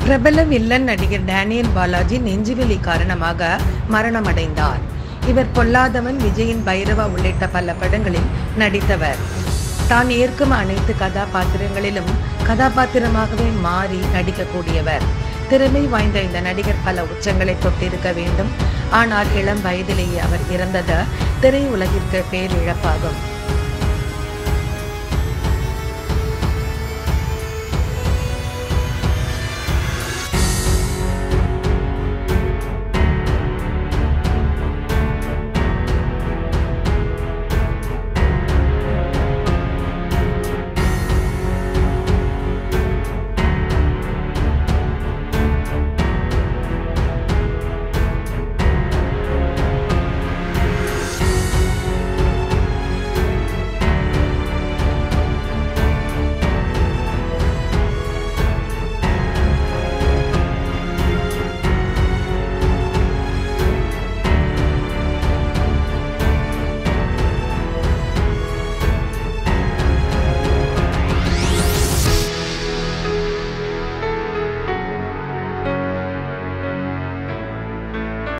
பிரபல வில்லன் நடிகர் டேனியல் பாலாஜி நெஞ்சுவலி காரணமாக மரணமடைந்தார். இவர் பொல்லாதவன், விஜயின் பைரவா உள்ளிட்ட பல படங்களில் நடித்தவர். தான் ஏற்கும் அனைத்து கதாபாத்திரங்களிலும் கதாபாத்திரமாகவே மாறி நடிக்கக்கூடியவர். திறமை வாய்ந்த இந்த நடிகர் பல உச்சங்களை தொட்டிருக்க வேண்டும். ஆனால் இளம் வயதிலேயே அவர் இறந்தது திரையுலகிற்கு பேரிழப்பாகும்.